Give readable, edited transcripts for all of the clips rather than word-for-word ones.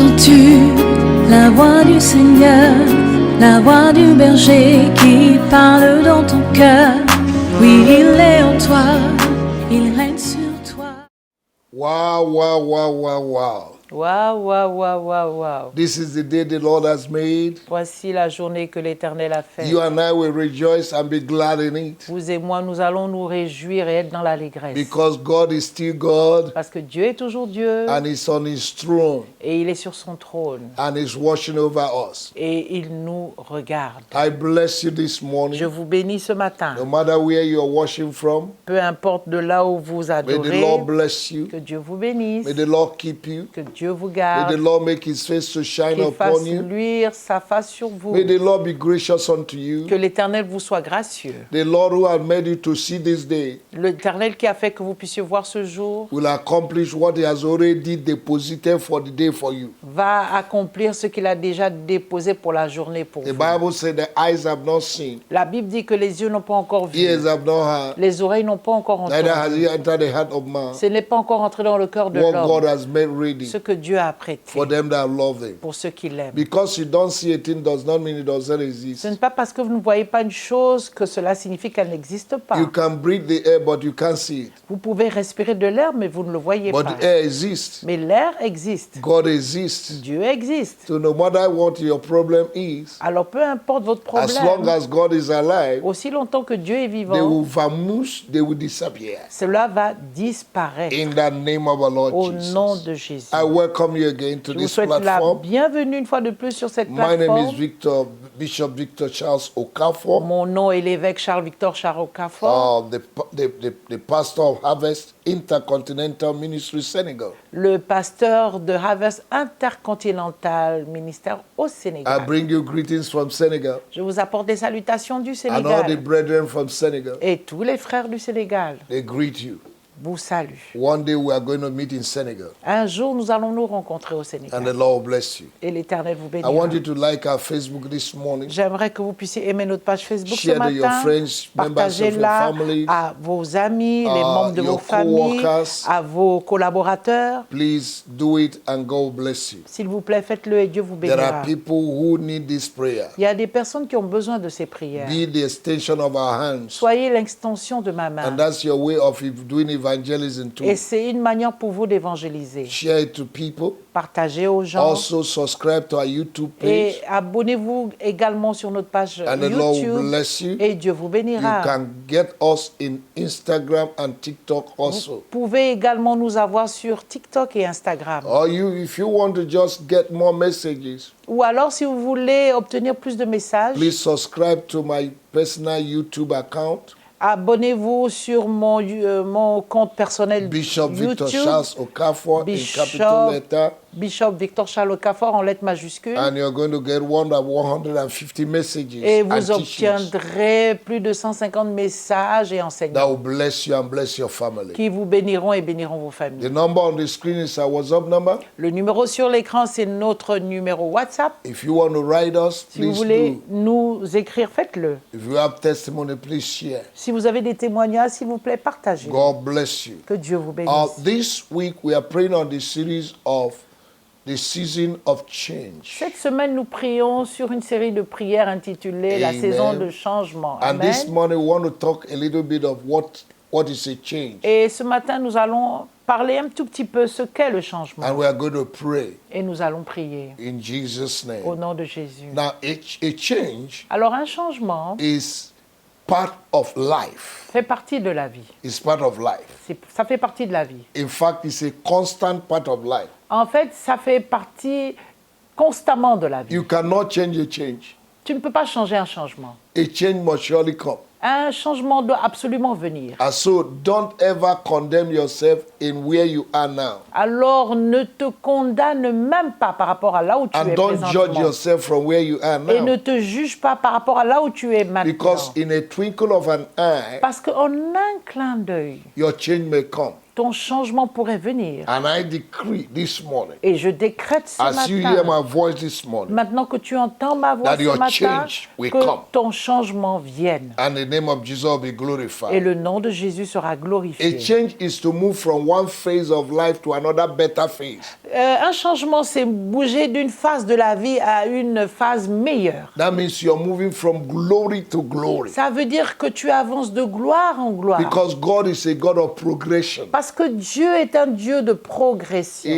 Entends-tu la voix du Seigneur, la voix du berger qui parle dans ton cœur? Oui, il est en toi, il règne sur toi. Wow, wow, wow, wow, wow. Waouh, waouh, waouh, waouh, waouh. This is the day the Lord has made. Voici la journée que l'Éternel a faite. You and I will rejoice and be glad in it. Vous et moi, nous allons nous réjouir et être dans l'allégresse. Because God is still God Parce que Dieu est toujours Dieu and He's on His throne et il est sur son trône and He's watching over us. et il nous regarde. I bless you this Je morning. vous bénis ce matin. No matter where you are watching from, Peu importe de là où vous may the adorez, Lord bless you. que Dieu vous bénisse, May the Lord keep you. que Dieu vous May the garde, Lord make His face to shine qu'il fasse upon you. luire sa face sur vous, May the Lord be gracious unto you. que l'Éternel vous soit gracieux. The Lord who has made you to see this day L'Éternel qui a fait que vous puissiez voir ce jour will accomplish what He has already deposited for the day for you. va accomplir ce qu'il a déjà déposé pour la journée pour The vous. Bible said the eyes have not seen, La Bible dit que les yeux n'ont pas encore vu, ears have not heard, les oreilles n'ont pas encore neither has entendu. it entered the heart of man Ce n'est pas encore entré dans le cœur de what God l'homme, has made ready ce que Dieu a apprêté for them that love Him. pour ceux qui l'aiment. Because you don't see a thing does not mean it doesn't Ce exist. n'est pas parce que vous ne voyez pas une chose que cela signifie qu'elle n'existe pas. You can breathe the air, but you can't see it. Vous pouvez respirer de l'air, mais vous ne le voyez But pas. the air exists. Mais l'air existe. God exists. Dieu existe. So no matter what your problem is, Alors peu importe votre as long problème, as God is alive, aussi longtemps que Dieu est they vivant, will vanish, they will disappear. cela va disparaître In the name of our Lord au nom Jesus. de Jésus. I welcome you again to Je vous this souhaite la platform. bienvenue une fois de plus sur cette My name is plateforme. Victor, Bishop Victor Charles Okafor, Mon nom est l'évêque Charles-Victor Charocafor, the pastor of Harvest Intercontinental Ministry Senegal. le pasteur de Harvest Intercontinental Ministère au I Sénégal. bring you greetings from Senegal Je vous apporte des salutations du and all the Sénégal brethren from Senegal. et tous les frères du Sénégal They greet you. vous saluent. One day we are going to meet in Senegal Un jour, nous allons nous rencontrer au and the Sénégal Lord will bless you. et l'Éternel vous I want you bénira. to like our Facebook this morning. J'aimerais que vous puissiez aimer notre page Facebook ce Share to your matin, friends, members of your partagez-la families, à vos amis, les membres de your vos familles, co-workers. à vos collaborateurs. Please do it and God will bless you. S'il vous plaît, faites-le et Dieu vous There bénira. are people who need this prayer. Il y a des personnes qui ont besoin de ces prières. Be the extension of our hands. Soyez l'extension de ma main. And that's your way of doing evangelism too. Et c'est une manière pour vous d'évangéliser. Share it to people. Partagez aux gens. Also subscribe to our YouTube Et page. abonnez-vous également sur notre page And the Lord will YouTube. bless you. Et Dieu vous You bénira. can get us in Instagram and TikTok Vous also. pouvez également nous avoir sur TikTok et Instagram. Or if you want to just get more messages, Ou alors, si vous voulez obtenir plus de messages, please subscribe to my personal YouTube account, abonnez-vous sur mon compte personnel Bishop Victor YouTube, Charles Okafor in capital letter, Bishop Victor Charles Okafor en lettres majuscules. and you're going to get 150 messages Et and vous teachings obtiendrez plus de 150 messages et that enseignements will bless you and bless your family. qui vous béniront et béniront vos The familles. number on the screen is our WhatsApp number. Le numéro sur l'écran, c'est notre numéro WhatsApp. If you want to write us, Si vous please voulez do. nous écrire, faites-le. If you have testimony, please share. Si vous avez des témoignages, s'il vous plaît, partagez. God bless you. Que Dieu vous bénisse. This week we are praying on the series of the season of change. Cette semaine, nous prions sur une série de prières intitulée La Amen. saison de changement. And Amen. this morning we want to talk a little bit of what is a change. Et ce matin, nous allons parler un tout petit peu ce qu'est le changement. And we are going to pray Et nous allons prier in Jesus' au name. nom de Jésus. Now, a change Alors, un changement is part of life. fait partie de la vie. It's part of life. Ça fait partie de la vie. In fact, it's a constant part of life. En fait, ça fait partie constamment de la vie. You cannot change a change. Tu ne peux pas changer un changement. A change must surely come. Un changement doit absolument venir. And so don't ever condemn yourself in where you are now. Alors, ne te condamne même pas par rapport à là où tu And es don't judge présentement. yourself from where you are Et ne now. te juge pas par rapport à là où tu es maintenant. Because in a twinkle of an eye, Parce qu'en un clin d'œil, your change may come. ton changement pourrait venir. And I decree this morning, Et je décrète ce as you hear matin, my voice this morning, maintenant que tu entends ma voix that ce your matin, change will que come. ton changement vienne. and the name of Jesus will be Et glorified. le nom de Jésus sera A glorifié. change is to move from one phase of life to another better phase. Un changement, c'est bouger d'une phase de la vie à une phase meilleure. That means you're moving from glory to glory. Ça veut dire que tu avances de gloire en gloire. Because God is a God of progression. Parce que Dieu est un Dieu de progression.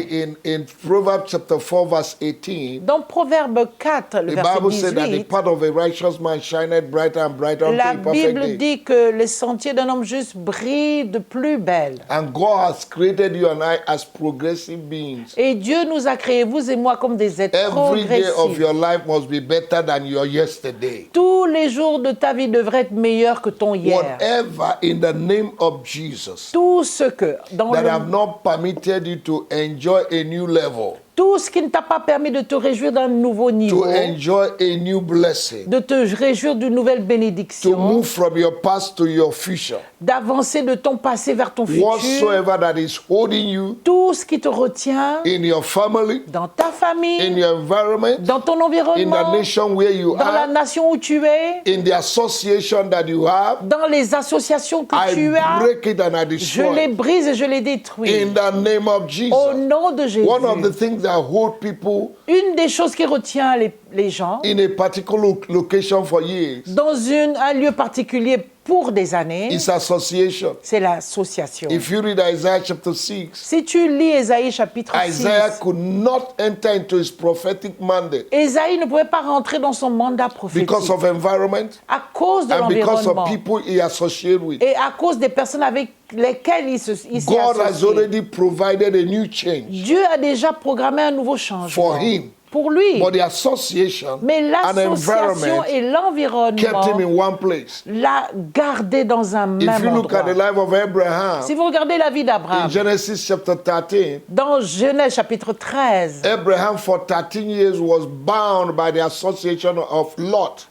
In Proverbs chapter 4, verse 18, Dans Proverbe 4, le the verset Bible said that the 18, path of a righteous man shineth brighter and brighter unto la a perfect Bible day. dit que les sentiers d'un homme juste brillent de plus belle. And God has created you and I as progressive beings. Et Dieu nous a créés, vous et moi, comme des êtres Every day of progressifs. your life must be better than your yesterday. Tous les jours de ta vie devraient être meilleurs que ton hier. Whatever in the name of Jesus Tout ce que, dans that le have not permitted you to enjoy a new level, tout ce qui ne t'a pas permis de te réjouir d'un nouveau to niveau, enjoy a new blessing, de te réjouir d'une nouvelle to bénédiction, move from your past to your future. d'avancer de ton passé vers ton futur, Whatsoever that is holding you tout ce qui te retient in your family, dans ta in famille, your environment, dans ton in the environnement, nation where you dans la are, nation où tu es, in the association that you have, dans les associations que I tu as, break it and I je les destroy it. brise et je les détruis. In the name of Au Jesus. nom de Jésus. One of the things that hold people Une des choses qui retient les gens in a particular location for years dans un lieu particulier pour des années, is association. c'est l'association. If you read Isaiah chapter 6, Si tu lis Ésaïe chapitre 6, Isaiah could not enter into his prophetic mandate Ésaïe ne pouvait pas rentrer dans son mandat prophétique because of environment à cause de and because of l'environnement people he associated with. et à cause des personnes avec lesquelles il s'est God has associé. already provided a new change Dieu a déjà programmé un nouveau changement for him, pour lui. but the association Mais and l'association environment et kept him l'environnement in one place. l'a gardé dans un If même you look at endroit. the life of Abraham, Si vous regardez la vie in d'Abraham, Genesis chapter 13, dans Genèse chapitre 13, Abraham for 13 years was bound by the association of Lot.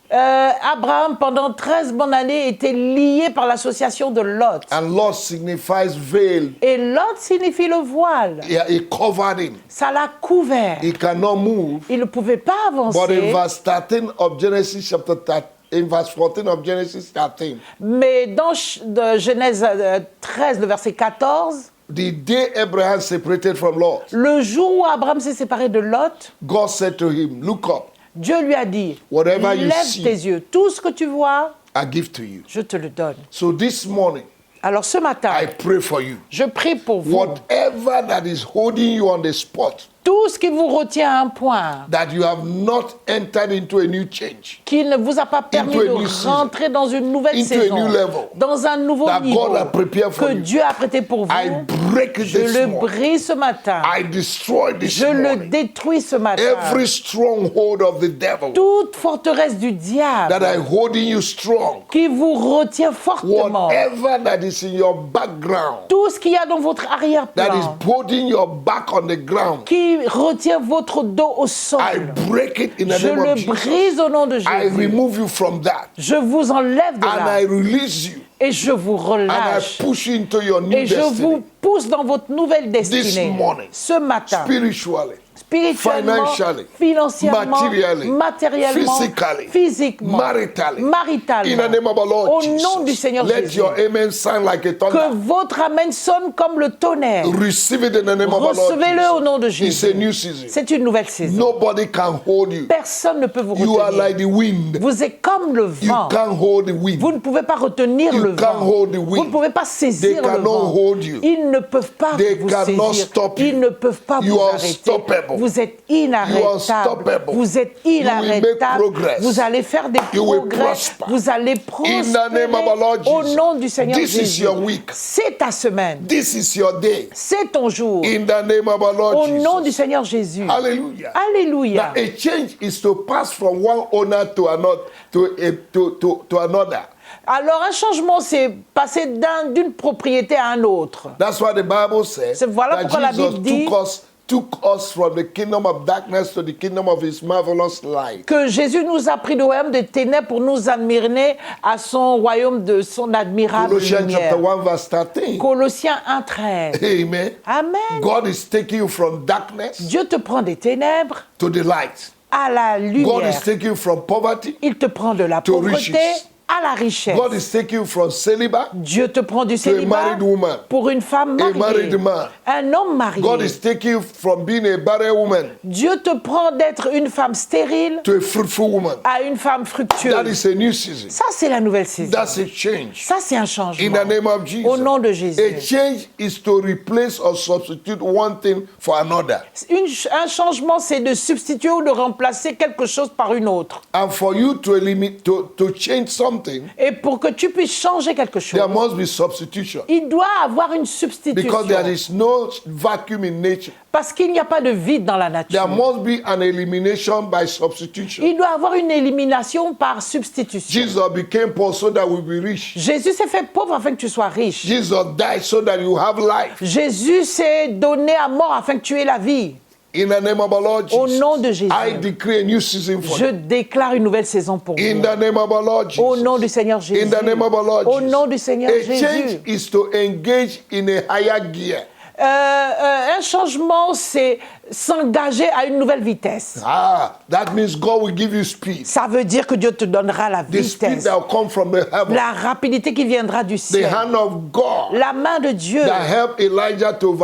Abraham, pendant 13 bonnes années, était lié par l'association de Lot. And Lot signifies veil. Et Lot signifie le voile. It covered him. Ça l'a couvert. He cannot move. Il ne pouvait pas But in avancer. verse 13 of Genesis chapter 13, in verse 14 of Genesis 13, Mais dans de Genèse 13, le verset 14, the day Abraham separated from Lot, le jour où Abraham s'est séparé de Lot, God said to him, look up, Dieu lui a dit, Whatever you lève see. tes yeux, tout ce que tu vois, I give to you. je te le donne. So this morning, Alors ce matin, I pray for you. je prie pour vous. Whatever that is holding you on the spot, Tout ce qui vous retient à un point, that you have not entered into a new change, qui ne vous a pas permis Into a new de season. rentrer dans une nouvelle Into a saison, new level. dans un nouveau That niveau God has prepared for que you. Dieu a prêté pour vous, I break it je this le morning. brise ce matin. I destroy this Je le morning. détruis ce matin. Every stronghold of the devil Toute forteresse du that diable are holding you strong, qui vous retient fortement, whatever that is in your background, tout ce qu'il y a dans votre that arrière-plan, is putting your back on the ground, qui retient votre dos au sol, I break it in the je name of le Jesus. brise au nom de I Jésus. remove you from that, Je vous enlève de and là I release you, et je vous and I relâche. push you into your new Et je vous destiny, pousse dans votre nouvelle destinée. morning, Ce matin, spiritually, spirituellement, financially, financièrement, materially, matériellement, physically, physiquement, maritally. maritalement. In the name of our Lord Au Jesus, nom du Seigneur let Jésus. your amen sound like a Que thunder. votre amen sonne comme le tonnerre. Receive it in the name of our Lord Recevez-le au nom de Jesus. It's Jésus. a new season. C'est une nouvelle saison. Nobody can hold you. Personne ne peut vous You are like retenir. the wind. Vous êtes comme le You vent. can't hold the wind. Vous ne pouvez pas retenir You le can't vent. hold the Vous wind. ne pouvez pas saisir They le cannot vent. hold you. Ils ne peuvent pas They vous cannot saisir. stop you. Ils ne peuvent pas You vous are arrêter. unstoppable. Vous êtes You are inarrêtable. unstoppable. Vous êtes You will inarrêtable. make progress. Vous allez faire des You will progrès. prosper. Vous allez In the prospérer name of our Lord au Jesus. nom du Seigneur This is Jésus. your week. C'est ta semaine. This is your day. C'est ton jour. In the name of our Lord Au nom du Jesus. Seigneur Jésus. Hallelujah. Alléluia. Now, a change is to pass from one owner to another. To another. Alors un changement, c'est passer d'une propriété à un autre. That's why the Bible says Voilà that pourquoi la Jesus Bible dit- took us took us from the kingdom of darkness to the kingdom of his marvelous light. Que Jésus nous a pris du royaume des ténèbres pour nous amener à son royaume de son admirable Colossians lumière. chapter 1 verse 13. Colossiens 1:13. Amen. Amen. God is taking you from darkness Dieu te prend des ténèbres to the light. à la God lumière. is taking you from poverty. Il te prend de la to pauvreté riches. à la richesse. God is taking you from celibacy. Dieu te prend du to a célibat married woman. pour une femme A mariée. married man. Un homme marié. God is taking you from being a barren woman Dieu te prend d'être une femme stérile to a fruitful woman. à une femme That fructueuse. is a new season. Ça, c'est la nouvelle saison. That's a change. Ça, c'est un In changement. the name of Jesus. Au nom de Jésus. A change is to replace or substitute one thing for another. Un changement, c'est de substituer ou de remplacer quelque chose par une autre. And for you to to change something, Et pour que tu puisses changer quelque chose, there must be substitution. il doit avoir une substitution. Because there is no vacuum in nature. Parce qu'il n'y a pas de vide dans la There nature. must be an elimination by substitution. Il doit avoir une élimination par substitution. Jesus became poor so that we be rich. Jésus s'est fait pauvre afin que tu sois riche. Jesus died so that you have life. Jésus s'est donné à mort afin que tu aies la vie. In the name of our Lord Au Jesus, nom de Jésus. I decree a new season for Je you. déclare une nouvelle saison pour In vous. the name of our Lord Jesus. Au nom du Seigneur Jésus. In the name of our Lord Au Jesus. nom du Seigneur A Jésus. change is to engage in a higher gear. Un changement, c'est s'engager à une nouvelle vitesse. That means God will give you speed. Ça veut dire que Dieu te donnera la The speed vitesse, that will come from the heaven. la rapidité qui viendra du The ciel, hand of God la main de Dieu that helped Elijah to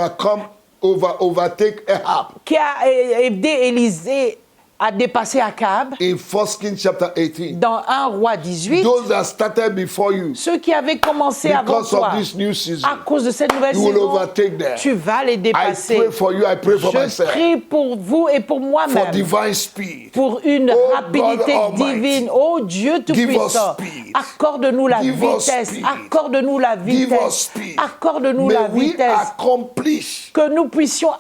overtake Ahab. qui a aidé Élisée à dépasser Akab In 1 Kings chapter 18. dans 1 roi 18. Those that started before you, Ceux qui avaient commencé avant because toi, of this new season, à cause de cette nouvelle you will saison, overtake them. tu vas les I dépasser. pray for you, I pray for Je myself. prie pour vous et pour For moi-même. divine speed. Pour une Oh rapidité God Almighty. divine. Oh Dieu Give us Tout-Puissant, speed. accorde-nous la Give us vitesse. speed. Accorde-nous la Give us vitesse. speed. Accorde-nous May la we vitesse. accomplish Que nous puissions what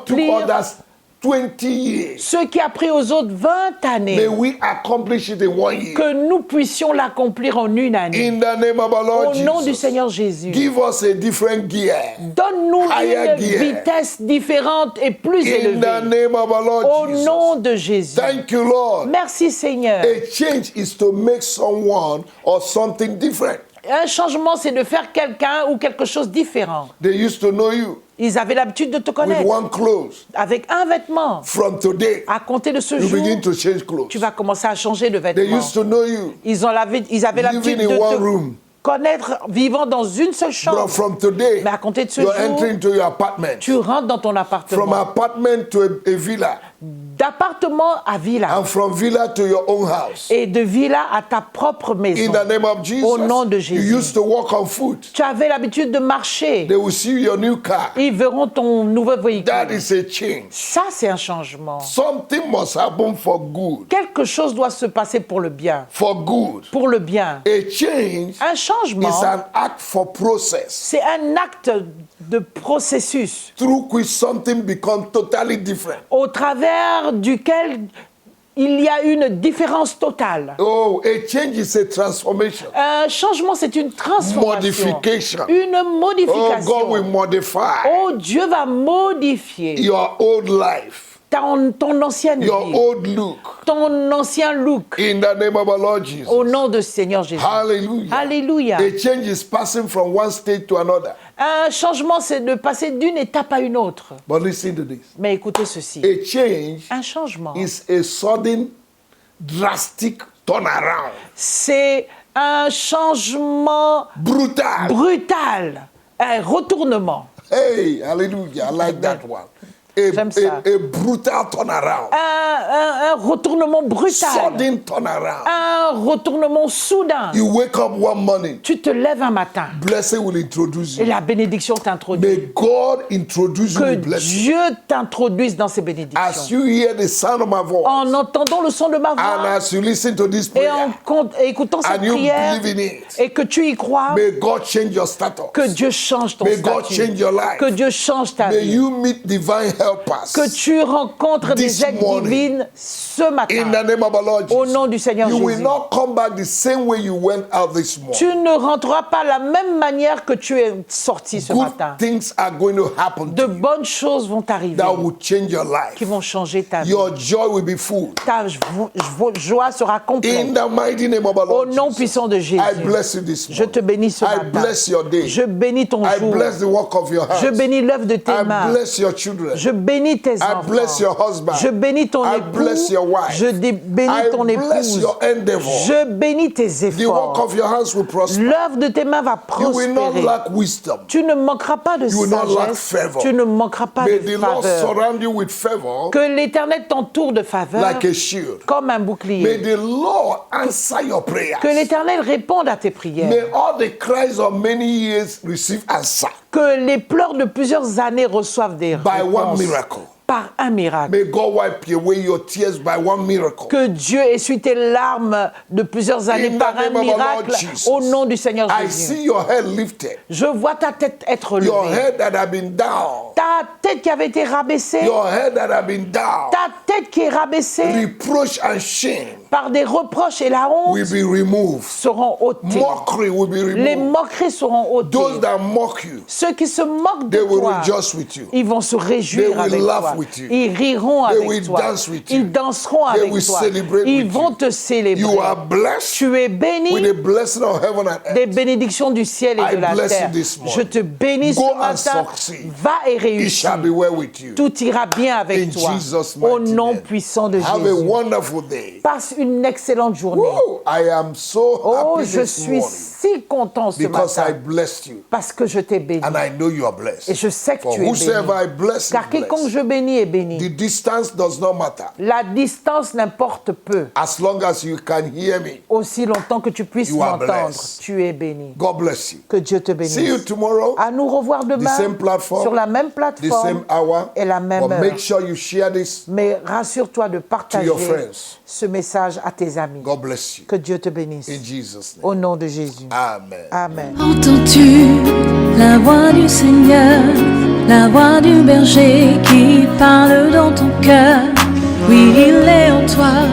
took accomplir others 20 years. ce qui a pris aux autres 20 May années. we accomplish it in 1 year. Que nous puissions l'accomplir en une année. In the name of our Lord Au nom du Jesus. Seigneur Jésus. Give us a different gear. Donne-nous Higher une gear. vitesse différente et plus In the élevée. name of our Lord Au Jesus. nom de Jésus. Thank you, Lord. Merci Seigneur. A change is to make someone or something different. Un changement, c'est de faire quelqu'un ou quelque chose différent. They used to know you Ils avaient l'habitude de te with connaître one clothes. avec un vêtement. From today, À compter de ce you jour, begin to change clothes. tu vas commencer à changer de They vêtements. used to know you Ils avaient l'habitude living de in one te room. connaître vivant dans une seule But chambre. from today, Mais à compter de ce you're jour, entering into your apartment. tu rentres dans ton From appartement. apartment to a villa. D'appartement à villa. And from villa to your own house. Et de villa à ta propre In maison. the name of Jesus. Au nom de You Jésus. used to walk on foot. Tu avais l'habitude de marcher. They will see your new car. Ils verront ton nouveau That véhicule. is a change. Ça, c'est un changement. Something must happen for good. Quelque chose doit se passer pour le bien. For good. Pour le bien. A change Un changement, is an act for process c'est un acte de processus through which something becomes totally different. au travers duquel il y a une différence totale. Oh, a change is a transformation. Un changement, c'est une transformation. Modification. Une Oh, modification. God will modify Oh, Dieu va modifier your old life, ton ancienne your vie, old look. ton ancien look, In the name of our Lord Jesus. au nom de Seigneur Jésus. Hallelujah. Alléluia. A change is passing from one state to another. Un changement, c'est de passer d'une étape à une autre. But listen to this. Mais écoutez ceci. A change Un changement, is a sudden, drastic turnaround. c'est un changement Brutal. brutal, un retournement. Hey, hallelujah. I like that one. J'aime ça. A brutal turnaround. Un retournement brutal. Sudden turnaround. Un retournement soudain. You wake up one morning, Tu te lèves un matin blessing will introduce et you. la bénédiction t'introduit. May God introduce you Que with blessing. Dieu t'introduise dans ses As bénédictions. you hear the sound of my voice, En entendant le son de ma and voix as you listen to this et prayer, en écoutant cette and you prière believe in it, et que tu y crois, may God change your status. que Dieu change ton May God statut. change your life. Que Dieu change ta May vie. you meet divine helpers. Que tu rencontres This des aides morning, divines termine ce In matin. the name of our Lord Au Jesus. nom du Seigneur You will Jésus. not come back the same way you went out this morning. Tu ne rentreras pas la même manière que tu es sorti ce matin. Good things are going to happen De to you bonnes choses vont arriver that will change your qui life. vont changer ta vie. Your joy will be full. Ta joie sera In complète. the mighty name of our Au Lord nom Jesus. puissant de Jésus. I bless you this Je te morning. bénis ce I matin. bless your day. Je bénis ton I jour. bless the work of your Je hands. bénis l'œuvre de tes I mains. bless your children. Je bénis tes I enfants. bless your husband. Je bénis ton I époux. bless your wife. Je bénis I ton bless épouse. your endeavor. Je bénis tes The work efforts. of your hands will prosper. L'œuvre de tes mains va You will not prospérer. lack wisdom. Tu ne manqueras pas de You will not lack sagesse. favor. Tu ne manqueras pas May de the Lord faveur. surround you with favor Que l'Éternel t'entoure de faveur like a shield. comme un May bouclier. the Lord answer your prayers. Que l'Éternel réponde à tes prières. May all the cries of many years receive answer Que les pleurs de plusieurs années reçoivent des by one réponses miracle. par un miracle. May God wipe away your tears by one miracle. Que Dieu essuie tes larmes de plusieurs années In the par un name of our Lord miracle Jesus. au nom du Seigneur I Jésus. see your head lifted. Je vois ta tête être Your levée. head that have been down. Ta tête qui avait été rabaissée. Your head that have been down. Ta tête qui est rabaissée Reproach and shame par des reproches et la honte will be removed. seront ôtés. Mockery will be Les removed. moqueries seront ôtées. Those that mock you, Ceux qui se moquent de they will toi, rejoice with you. ils vont se réjouir They will avec laugh toi. with you. Ils riront They avec will toi. dance with you. Ils danseront They avec will toi. celebrate Ils with vont you. te célébrer. You are blessed Tu es with béni the blessing of heaven and des earth. bénédictions du ciel et I de la bless terre. you this morning. Je te bénis Go ce and matin. succeed. Va et It réussis. shall be well with you. Tout ira bien avec In toi. Jesus' Au mighty nom name. puissant de Have a Jésus. wonderful day. Passe une excellente journée. Woo! I am so Oh, happy je this suis morning si content ce because I matin blessed you parce que je t'ai béni. and I know you are blessed. Et je sais que For tu es whosoever béni. I bless is Car quiconque blessed. je bénis est béni. The distance does not matter La distance n'importe peu. as long as you can hear me. Aussi longtemps que tu puisses You are m'entendre, blessed. tu es béni. God bless you. Que Dieu te See you bénisse. tomorrow, À nous revoir demain same platform, sur la même the plateforme same hour. et la même But heure. make sure you share this. Mais rassure-toi de partager your friends. ce message à tes amis. God bless you. Que Dieu te bénisse. In Jesus' name. Au nom de Jésus. Amen. Amen. Entends-tu la voix du Seigneur, la voix du berger qui parle dans ton cœur? Oui, il est en toi,